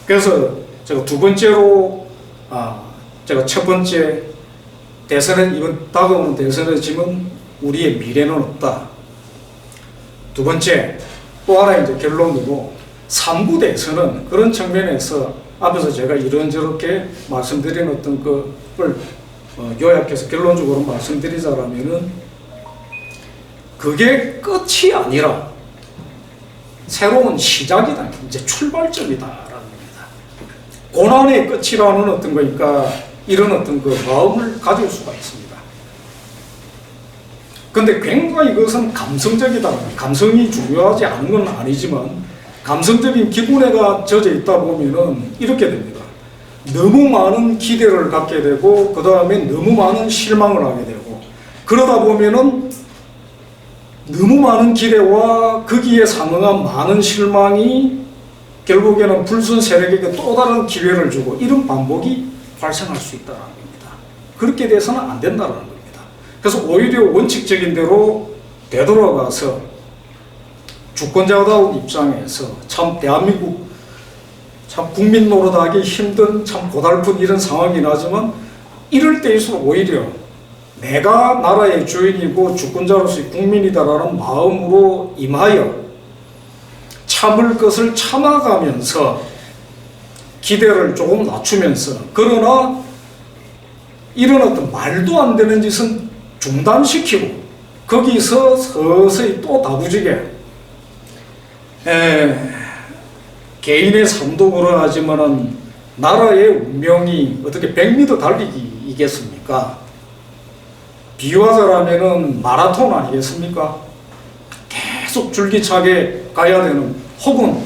그래서 제가 두 번째로 제가 첫 번째 대선에 이번 다가오는 대선에 지금 우리의 미래는 없다. 두 번째 또 하나 이제 결론이고 3부 대선은 그런 측면에서 앞에서 제가 이런저렇게 말씀드린 어떤 그걸 요약해서 결론적으로 말씀드리자라면은 그게 끝이 아니라 새로운 시작이다. 이제 출발점이다라는 겁니다. 고난의 끝이라는 어떤 거니까 이런 어떤 그 마음을 가질 수가 있습니다. 근데 굉장히 이것은 감성적이다. 감성이 중요하지 않은 건 아니지만 감성적인 기분에가 젖어 있다 보면은 이렇게 됩니다. 너무 많은 기대를 갖게 되고 그 다음에 너무 많은 실망을 하게 되고 그러다 보면은 너무 많은 기대와 거기에 상응한 많은 실망이 결국에는 불순 세력에게 또 다른 기회를 주고 이런 반복이 발생할 수 있다는 겁니다. 그렇게 돼서는 안 된다는 겁니다. 그래서 오히려 원칙적인 대로 되돌아가서 주권자다운 입장에서 참 대한민국 참 국민 노릇하기 힘든 참 고달픈 이런 상황이긴 하지만 이럴 때일수록 오히려 내가 나라의 주인이고 주권자로서의 국민이다라는 마음으로 임하여 참을 것을 참아가면서 기대를 조금 낮추면서 그러나 이런 어떤 말도 안 되는 짓은 중단시키고 거기서 서서히 또 다부지게 개인의 삶도 그러하지만은 나라의 운명이 어떻게 100m 달리기이겠습니까? 비유하자라면은 마라톤 아니겠습니까? 계속 줄기차게 가야 되는 혹은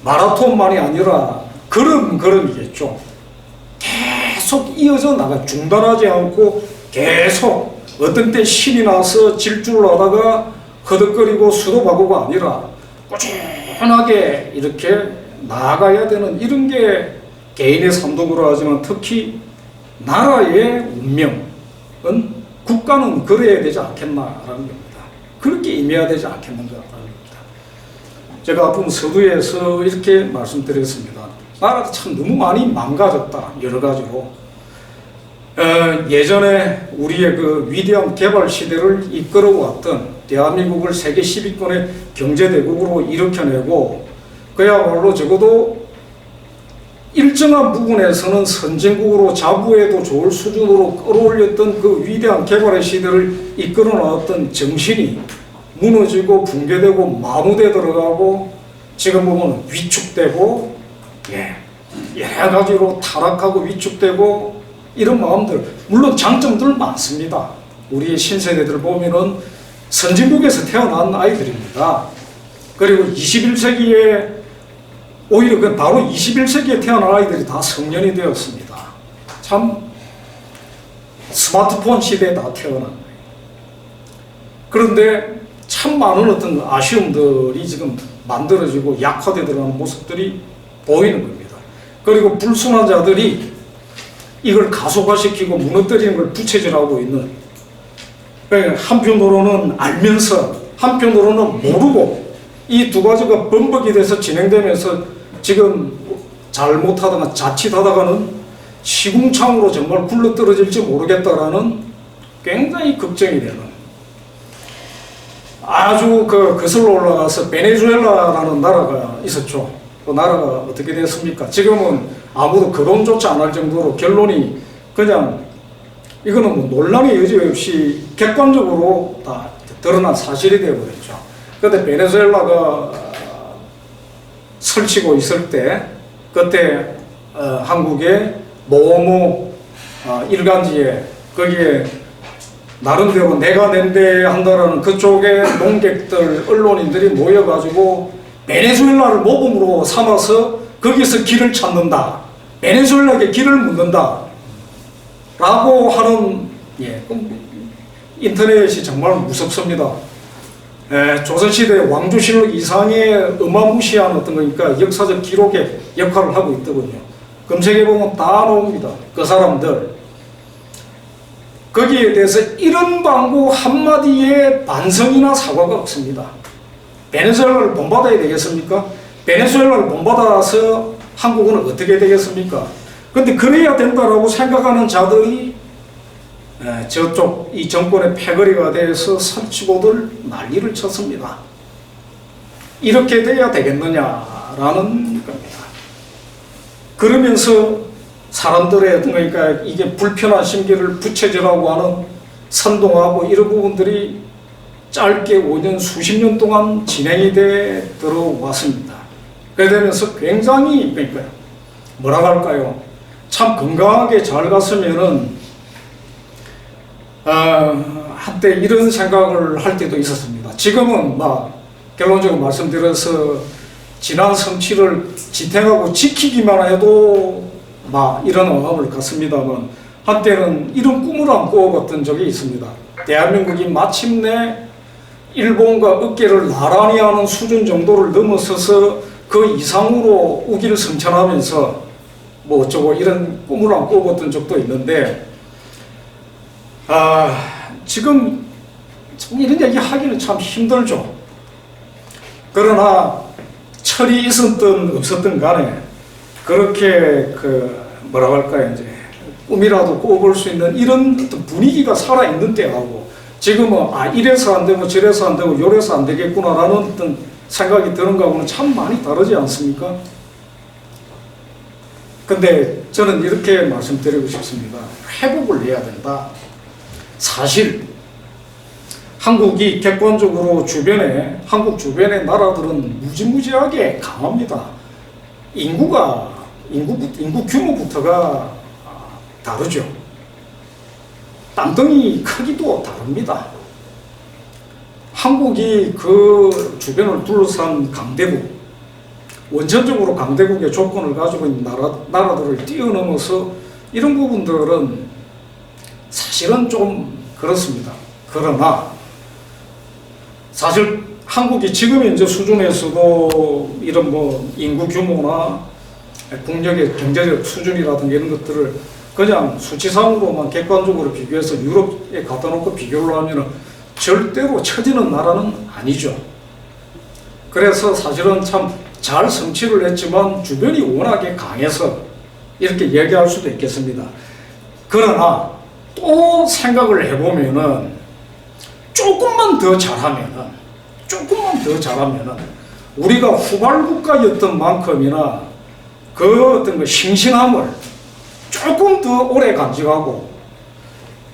마라톤만이 아니라 걸음이겠죠. 계속 이어져 나가 중단하지 않고 계속 어떤 때 신이 나서 질주를 하다가 허덕거리고 수도 바꾸가 아니라 꾸준하게 이렇게 나아가야 되는 이런 게 개인의 삶도 그러하지만 특히 나라의 운명은 국가는 그래야 되지 않겠나라는 겁니다. 그렇게 임해야 되지 않겠는가라는 겁니다. 제가 앞으로 서두에서 이렇게 말씀드렸습니다. 나라가 참 너무 많이 망가졌다. 여러 가지로. 예전에 우리의 그 위대한 개발 시대를 이끌어왔던 대한민국을 세계 10위권의 경제대국으로 일으켜내고 그야말로 적어도 일정한 부분에서는 선진국으로 자부해도 좋을 수준으로 끌어올렸던 그 위대한 개발의 시대를 이끌어 나왔던 정신이 무너지고 붕괴되고 마무대 들어가고 지금 보면 위축되고 여러 가지로 타락하고 위축되고 이런 마음들 물론 장점들 많습니다. 우리 신세대들 보면은 선진국에서 태어난 아이들입니다. 그리고 21세기에 오히려 그 바로 21세기에 태어난 아이들이 다 성년이 되었습니다. 참 스마트폰 시대에 다 태어난 거예요. 그런데 참 많은 어떤 아쉬움들이 지금 만들어지고 약화되어 들어가는 모습들이 보이는 겁니다. 그리고 불순한 자들이 이걸 가속화시키고 무너뜨리는 걸 부채질하고 있는 한편으로는 알면서 한편으로는 모르고 이 두 가지가 범벅이 돼서 진행되면서 지금 잘못하다가 자칫하다가는 시궁창으로 정말 굴러떨어질지 모르겠다라는 굉장히 걱정이 되는 아주 거슬러 올라가서 베네수엘라라는 나라가 있었죠. 그 나라가 어떻게 됐습니까? 지금은 아무도 거론조차 안 할 정도로 결론이 그냥 이거는 뭐 논란의 여지 없이 객관적으로 다 드러난 사실이 되어버렸죠. 그런데 베네수엘라가 설치고 있을 때 그때 한국의 모모 일간지에 거기에 나름대로 내가 낸데 한다라는 그쪽의 농객들 언론인들이 모여가지고 베네수엘라를 모범으로 삼아서 거기서 길을 찾는다. 베네수엘라에게 길을 묻는다. 라고 하는 인터넷이 정말 무섭습니다. 조선시대 왕조실록 이상의 어마무시한 어떤 거니까 역사적 기록의 역할을 하고 있더군요. 검색해보면 다 나옵니다. 그 사람들. 거기에 대해서 이런 방구 한마디의 반성이나 사과가 없습니다. 베네수엘라를 본받아야 되겠습니까? 베네수엘라를 본받아서 한국은 어떻게 되겠습니까? 근데 그래야 된다라고 생각하는 자들이 저쪽 이 정권의 패거리가 돼서 설치고들 난리를 쳤습니다. 이렇게 돼야 되겠느냐라는 겁니다. 그러면서 사람들의 그러니까 이게 불편한 심기를 부채질하고 하는 선동하고 이런 부분들이 짧게 5년 수십 년 동안 진행이 돼 들어왔습니다. 그러면서 굉장히 그러니까 뭐라고 할까요? 참 건강하게 잘 갔으면은 한때 이런 생각을 할 때도 있었습니다. 지금은 막 결론적으로 말씀드려서 지난 성취를 지탱하고 지키기만 해도 막 이런 마음을 갖습니다만 한때는 이런 꿈을 안 꾸어봤던 적이 있습니다. 대한민국이 마침내 일본과 어깨를 나란히 하는 수준 정도를 넘어서서 그 이상으로 우기를 성천하면서 뭐 어쩌고 이런 꿈을 안 꾸어봤던 적도 있는데 지금 이런 얘기 하기는 참 힘들죠. 그러나 철이 있었든 없었든 간에 그렇게 뭐라고 할까요, 이제 꿈이라도 꿔볼 수 있는 이런 어떤 분위기가 살아있는 때하고 지금은 이래서 안 되고 저래서 안 되고 요래서 안 되겠구나라는 어떤 생각이 드는 거하고는 참 많이 다르지 않습니까? 근데 저는 이렇게 말씀드리고 싶습니다. 회복을 해야 된다. 사실 한국이 객관적으로 한국 주변의 나라들은 무지무지하게 강합니다. 인구 규모부터가 다르죠. 땅덩이 크기도 다릅니다. 한국이 그 주변을 둘러싼 강대국, 원천적으로 강대국의 조건을 가지고 있는 나라들을 뛰어넘어서 이런 부분들은 사실은 좀 그렇습니다. 그러나 사실 한국이 지금 현재 수준에서도 이런 뭐 인구 규모나 국력의 경제적 수준이라든가 이런 것들을 그냥 수치상으로만 객관적으로 비교해서 유럽에 갖다 놓고 비교를 하면 절대로 처지는 나라는 아니죠. 그래서 사실은 참 잘 성취를 했지만 주변이 워낙에 강해서 이렇게 얘기할 수도 있겠습니다. 그러나 또 생각을 해보면은 조금만 더 잘하면은 우리가 후발국가였던 만큼이나 그 어떤 그 싱싱함을 조금 더 오래 간직하고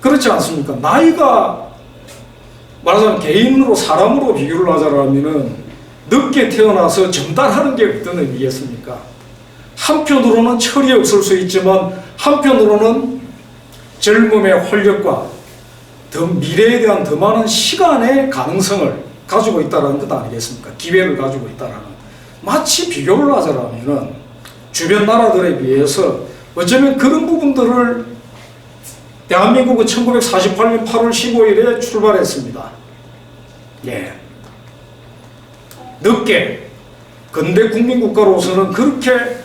그렇지 않습니까? 나이가 말하자면 개인으로 사람으로 비교를 하자면은 늦게 태어나서 전달하는 게 어떤 의미겠습니까? 한편으로는 철이 없을 수 있지만 한편으로는 젊음의 활력과 더 미래에 대한 더 많은 시간의 가능성을 가지고 있다는 것 아니겠습니까? 기회를 가지고 있다는. 마치 비교를 하자면은 주변 나라들에 비해서 어쩌면 그런 부분들을 대한민국은 1948년 8월 15일에 출발했습니다. 예. 늦게 근대 국민국가로서는 그렇게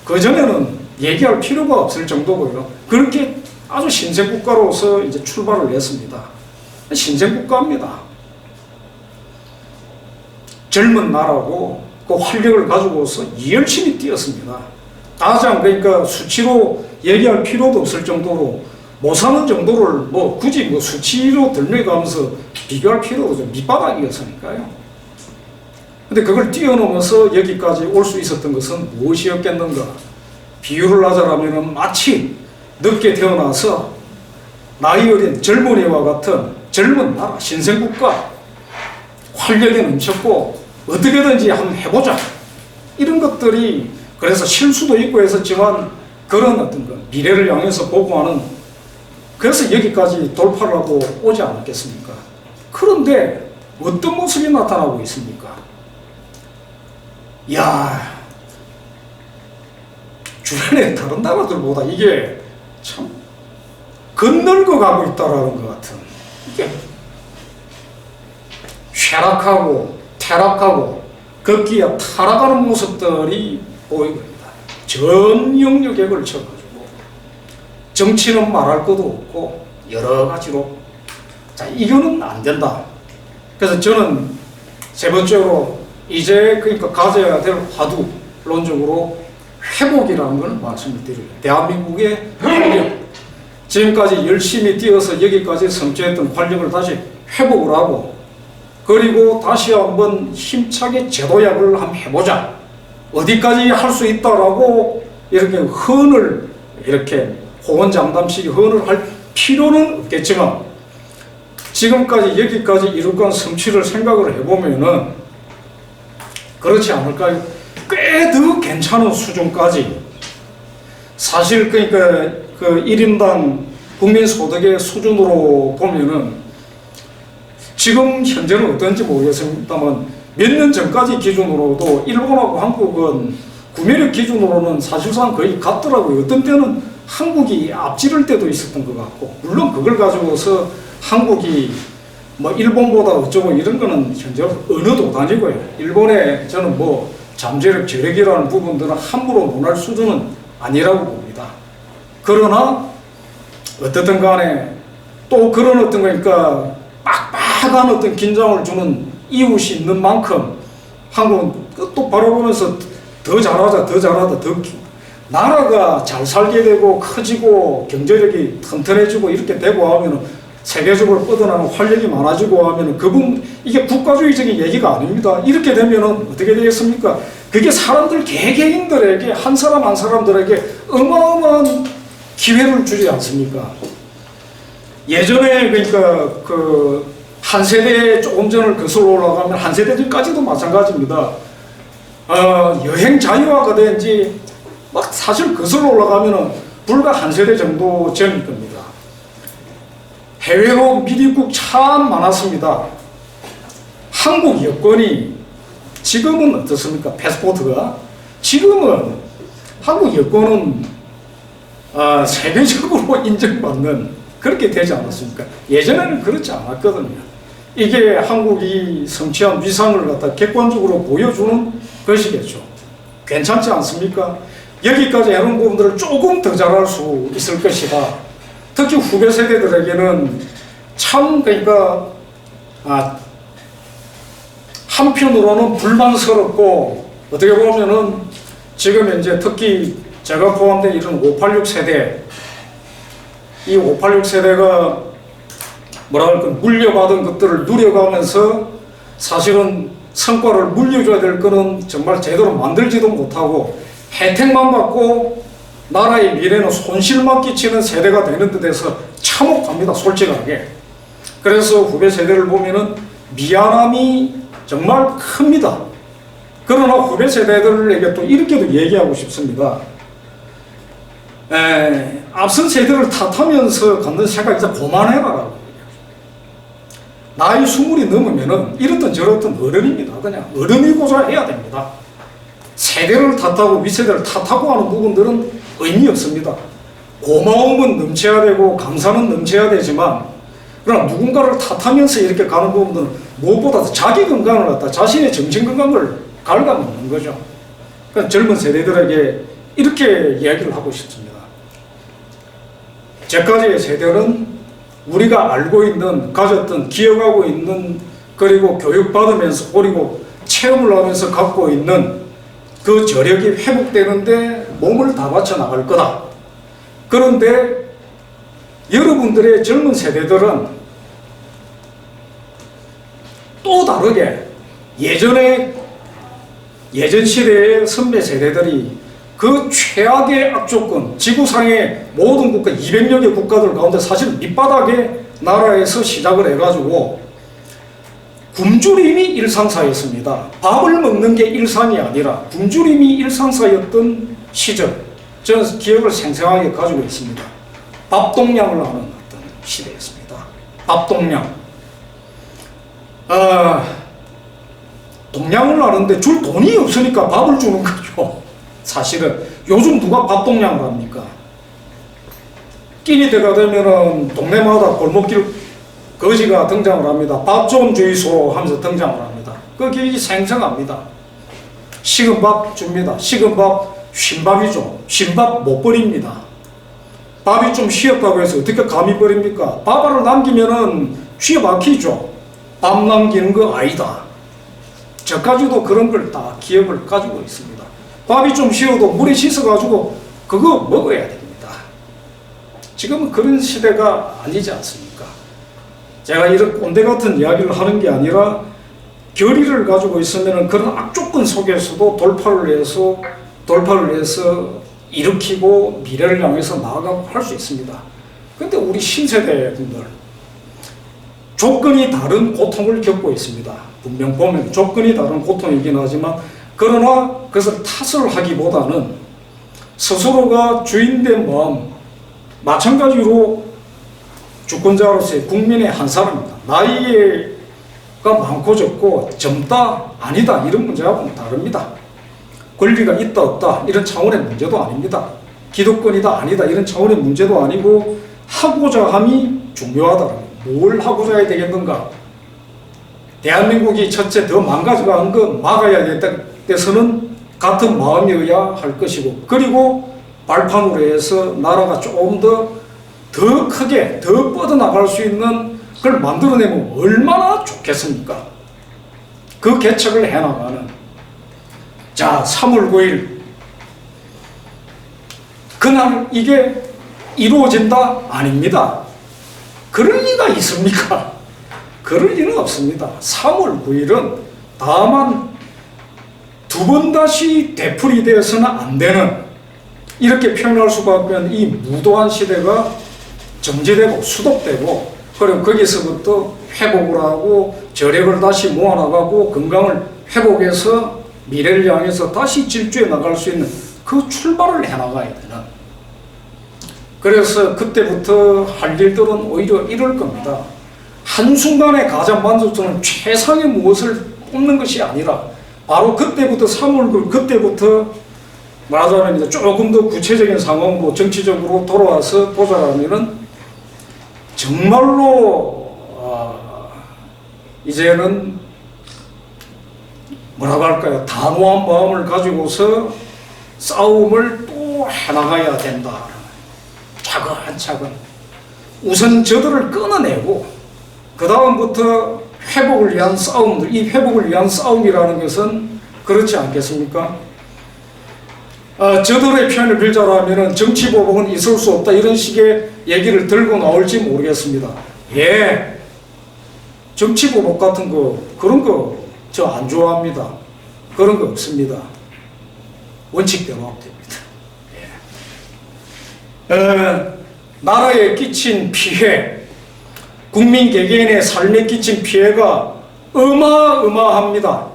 그전에는 얘기할 필요가 없을 정도고요. 그렇게 아주 신생국가로서 이제 출발을 했습니다. 신생국가입니다. 젊은 나라고 그 활력을 가지고서 열심히 뛰었습니다. 가장 그러니까 수치로 얘기할 필요도 없을 정도로 못 사는 정도를 뭐 굳이 뭐 수치로 들매가면서 비교할 필요도 없죠. 밑바닥이었으니까요. 근데 그걸 뛰어넘어서 여기까지 올 수 있었던 것은 무엇이었겠는가? 비유를 하자면 마치 늦게 태어나서 나이 어린 젊은이와 같은 젊은 나라, 신생국가, 활력이 넘쳤고 어떻게든지 한번 해보자. 이런 것들이 그래서 실수도 있고 했었지만 그런 어떤 그 미래를 향해서 보고 하는 그래서 여기까지 돌파를 하고 오지 않았겠습니까? 그런데 어떤 모습이 나타나고 있습니까? 야, 주변의 다른 나라들보다 이게 참 건널고 가고 있다라는 것 같은 이게 쇠락하고 퇴락하고 걷기에 타락하는 모습들이 보이고 있다. 전 영역에 걸쳐가지고 정치는 말할 것도 없고 여러 가지로 자 이거는 안 된다. 그래서 저는 세 번째로 이제 그러니까 가져야 될 화두론적으로 회복이라는 걸 말씀을 드려요. 대한민국의 활력, 지금까지 열심히 뛰어서 여기까지 성취했던 활력을 다시 회복을 하고, 그리고 다시 한번 힘차게 제도약을 한번 해보자. 어디까지 할 수 있다라고 이렇게 헌을, 이렇게 호언장담식 헌을 할 필요는 없겠지만, 지금까지 여기까지 이룩한 성취를 생각을 해보면은 그렇지 않을까요? 꽤 더 괜찮은 수준까지, 사실 그러니까 그 1인당 국민소득의 수준으로 보면은 지금 현재는 어떤지 모르겠습니다만 몇 년 전까지 기준으로도 일본하고 한국은 구매력 기준으로는 사실상 거의 같더라고요. 어떤 때는 한국이 앞지를 때도 있었던 것 같고, 물론 그걸 가지고서 한국이 뭐 일본보다 어쩌고 이런 거는 현재 어느 도단이고요. 일본의 저는 뭐 잠재력, 저력이라는 부분들은 함부로 논할 수준은 아니라고 봅니다. 그러나 어떻든 간에 또 그런 어떤 거니까 빡빡한 어떤 긴장을 주는 이웃이 있는 만큼 한국은 또 바라보면서 더 잘하자, 더 잘하자, 더 나라가 잘 살게 되고 커지고 경제력이 튼튼해지고 이렇게 되고 하면은 세계적으로 뻗어나가는 활력이 많아지고 하면은 그분 이게 국가주의적인 얘기가 아닙니다. 이렇게 되면은 어떻게 되겠습니까? 그게 사람들 개개인들에게 한 사람 한 사람들에게 어마어마한 기회를 주지 않습니까? 예전에 그러니까 그 한 세대 조금 전을 거슬러 올라가면 한 세대 전까지도 마찬가지입니다. 여행 자유화가 된지 막 사실 거슬러 올라가면은 불과 한 세대 정도 전일 겁니다. 해외로 미입국 참 많았습니다. 한국 여권이 지금은 어떻습니까? 패스포트가 지금은 한국 여권은 세계적으로 인정받는 그렇게 되지 않았습니까? 예전에는 그렇지 않았거든요. 이게 한국이 성취한 위상을 갖다 객관적으로 보여주는 것이겠죠. 괜찮지 않습니까? 여기까지 해놓은 부분들을 조금 더 잘할 수 있을 것이다. 특히 후배 세대들에게는 참 그러니까 한편으로는 불만스럽고, 어떻게 보면은 지금 현재 특히 제가 포함된 이런 586 세대, 이 586 세대가 뭐랄까 물려받은 것들을 누려가면서 사실은 성과를 물려줘야 될 거는 정말 제대로 만들지도 못하고 혜택만 받고 나라의 미래는 손실만 끼치는 세대가 되는 데 대해서 참혹합니다, 솔직하게. 그래서 후배 세대를 보면은 미안함이 정말 큽니다. 그러나 후배 세대들에게 또 이렇게도 얘기하고 싶습니다. 앞선 세대를 탓하면서 갖는 생각 이제 그만해라라고. 나이 20이 넘으면은 이렇든 저렇든 어른입니다. 그냥 어른이고자 해야 됩니다. 세대를 탓하고 윗세대를 탓하고 하는 부분들은 의미 없습니다. 고마움은 넘쳐야 되고 감사는 넘쳐야 되지만, 그러나 누군가를 탓하면서 이렇게 가는 부분들은 무엇보다 자기 건강을 갖다 자신의 정신 건강을 갉아먹는 거죠. 그러니까 젊은 세대들에게 이렇게 이야기를 하고 싶습니다. 제까지의 세대는 우리가 알고 있는, 가졌던, 기억하고 있는, 그리고 교육받으면서, 그리고 체험을 하면서 갖고 있는 그 저력이 회복되는데 몸을 다 바쳐 나갈 거다. 그런데 여러분들의 젊은 세대들은 또 다르게 예전 시대의 선배 세대들이 그 최악의 악조건, 지구상의 모든 국가, 200여 개 국가들 가운데 사실 밑바닥의 나라에서 시작을 해가지고 굶주림이 일상사였습니다. 밥을 먹는 게 일상이 아니라 굶주림이 일상사였던 시절, 저는 기억을 생생하게 가지고 있습니다. 밥동량을 하는 어떤 시대였습니다. 밥동량. 동량을 하는데 줄 돈이 없으니까 밥을 주는 거죠. 사실은 요즘 누가 밥동량을 합니까? 끼니 때가 되면은 동네마다 골목길 거지가 등장을 합니다. 밥 좀 주이소 하면서 등장을 합니다. 그게 생생합니다. 식은 밥 줍니다. 식은 밥 쉰밥이죠. 쉰밥 못 버립니다. 밥이 좀 쉬었다고 해서 어떻게 감히 버립니까? 밥알을 남기면은 쥐어 박히죠. 밥 남기는 거 아니다. 저까지도 그런 걸 다 기억을 가지고 있습니다. 밥이 좀 쉬어도 물에 씻어가지고 그거 먹어야 됩니다. 지금은 그런 시대가 아니지 않습니까? 제가 이런 꼰대 같은 이야기를 하는 게 아니라 결의를 가지고 있으면 그런 악조건 속에서도 돌파를 해서 일으키고 미래를 향해서 나아가고 할 수 있습니다. 근데 우리 신세대 분들 조건이 다른 고통을 겪고 있습니다. 분명 보면 조건이 다른 고통이긴 하지만 그러나 그것을 탓을 하기보다는 스스로가 주인된 마음, 마찬가지로 주권자로서의 국민의 한 사람입니다. 나이가 많고 적고 젊다 아니다 이런 문제하고는 다릅니다. 권리가 있다 없다 이런 차원의 문제도 아닙니다. 기득권이다 아니다 이런 차원의 문제도 아니고 하고자 함이 중요하다. 뭘 하고자 해야 되겠는가? 대한민국이 첫째 더 망가져가는 거 막아야 되겠다에서는 같은 마음이어야 할 것이고, 그리고 발판으로 해서 나라가 조금 더 크게 더 뻗어나갈 수 있는 걸 만들어내면 얼마나 좋겠습니까? 그 개척을 해나가는 자 3월 9일 그날 이게 이루어진다? 아닙니다. 그럴 리가 있습니까? 그럴 리는 없습니다. 3월 9일은 다만 두 번 다시 되풀이되어서는 안 되는, 이렇게 표현할 수밖에 없는 이 무도한 시대가 정지되고 수독되고, 그리고 거기서부터 회복을 하고 저력을 다시 모아나가고 건강을 회복해서 미래를 향해서 다시 질주해 나갈 수 있는 그 출발을 해나가야 되는, 그래서 그때부터 할 일들은 오히려 이럴 겁니다. 한순간에 가장 만족스러운 최상의 무엇을 뽑는 것이 아니라 바로 그때부터 3월 그때부터 말하자면 조금 더 구체적인 상황으로 정치적으로 돌아와서 보자면은 정말로 이제는 뭐라고 할까요? 단호한 마음을 가지고서 싸움을 또 해나가야 된다. 차근차근 우선 저들을 끊어내고 그 다음부터 회복을 위한 싸움들, 이 회복을 위한 싸움이라는 것은 그렇지 않겠습니까? 저들의 표현을 빌자라면 정치보복은 있을 수 없다 이런 식의 얘기를 들고 나올지 모르겠습니다. 예, 정치보복 같은 거 그런 거 저 안 좋아합니다. 그런 거 없습니다. 원칙대로 하면 됩니다. 나라에 끼친 피해, 국민 개개인의 삶에 끼친 피해가 어마어마합니다.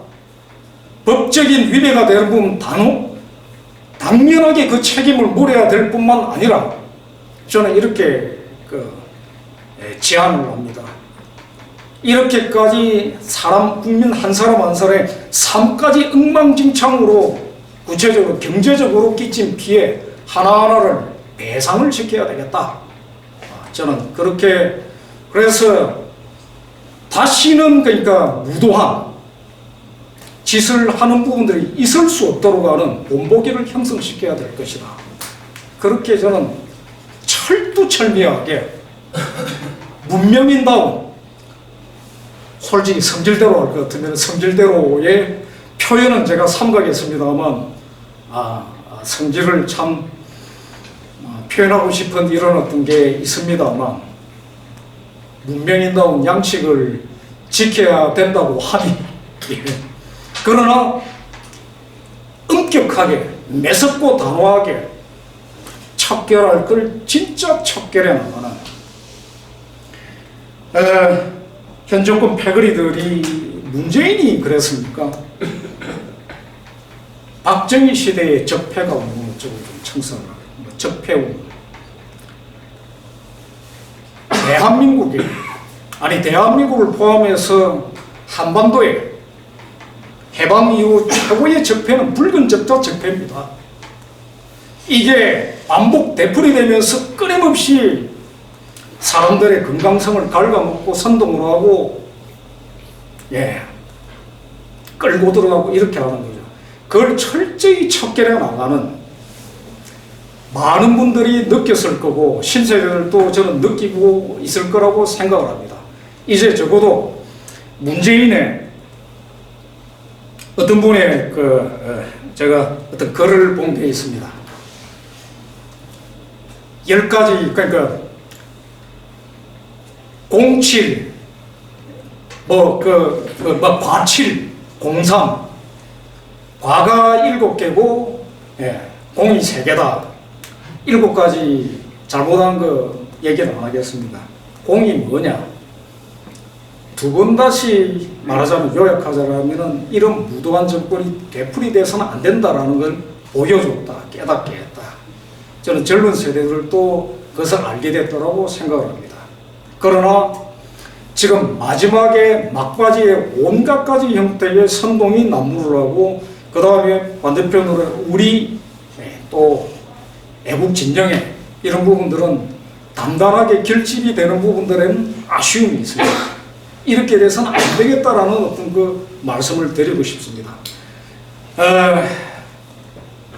법적인 위배가 되는 부분 당연하게 그 책임을 물어야 될 뿐만 아니라 저는 이렇게 제안을 합니다. 이렇게까지 국민 한 사람 한 사람의 삶까지 엉망진창으로 구체적으로 경제적으로 끼친 피해 하나하나를 배상을 시켜야 되겠다. 저는 그렇게, 그래서 다시는 그러니까 무도한 짓을 하는 부분들이 있을 수 없도록 하는 본보기를 형성시켜야 될 것이다. 그렇게 저는 철두철미하게 문명인다운, 솔직히 성질대로 할 것 같으면 성질대로의 표현은 제가 삼가겠습니다만 성질을 참 표현하고 싶은 이런 어떤 게 있습니다만 문명인다운 양식을 지켜야 된다고 하니 그러나 엄격하게 매섭고 단호하게 척결할 걸 진짜 척결해 나가는 현 정권 패거리들이 문재인이 그랬습니까? 박정희 시대의 적폐가 오는 쪽으로 좀 청산을 하고 적폐운 대한민국을 포함해서 한반도에 해방 이후 최고의 적폐는 붉은 적자 적폐입니다. 이게 반복 되풀이되면서 끊임없이 사람들의 건강성을 갉아먹고 선동을 하고 끌고 들어가고 이렇게 하는 거죠. 그걸 철저히 척결해 나가는 많은 분들이 느꼈을 거고 신세대들도 저는 느끼고 있을 거라고 생각을 합니다. 이제 적어도 문재인의 어떤 분의 제가 어떤 글을 본 게 있습니다. 10가지, 그러니까 07, 과칠, 03, 과가 7개고, 공이 3개다. 7가지 잘못한 거 얘기는 안 하겠습니다. 공이 뭐냐? 두 번 다시 말하자면, 요약하자면은 이런 무도한 정권이 되풀이돼서는 안 된다라는 걸 보여줬다, 깨닫게 했다. 저는 젊은 세대들도 그것을 알게 됐다고 생각을 합니다. 그러나 지금 마지막에 막바지에 온갖 가지 형태의 선동이 난무를 하고, 그 다음에 반대편으로 우리 또 애국 진영에 이런 부분들은 단단하게 결집이 되는 부분들에는 아쉬움이 있습니다. 이렇게 돼서는 안 되겠다라는 어떤 그 말씀을 드리고 싶습니다.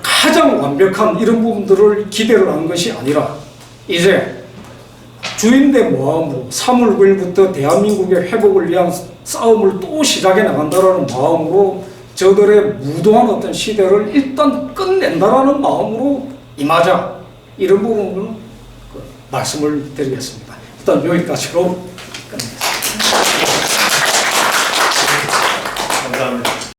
가장 완벽한 이런 부분들을 기대를 한 것이 아니라 이제 주인대 마음으로 3월 9일부터 대한민국의 회복을 위한 싸움을 또 시작해 나간다라는 마음으로 저들의 무도한 어떤 시대를 일단 끝낸다라는 마음으로 임하자, 이런 부분은 말씀을 드리겠습니다. 일단 여기까지로 끝내겠습니다.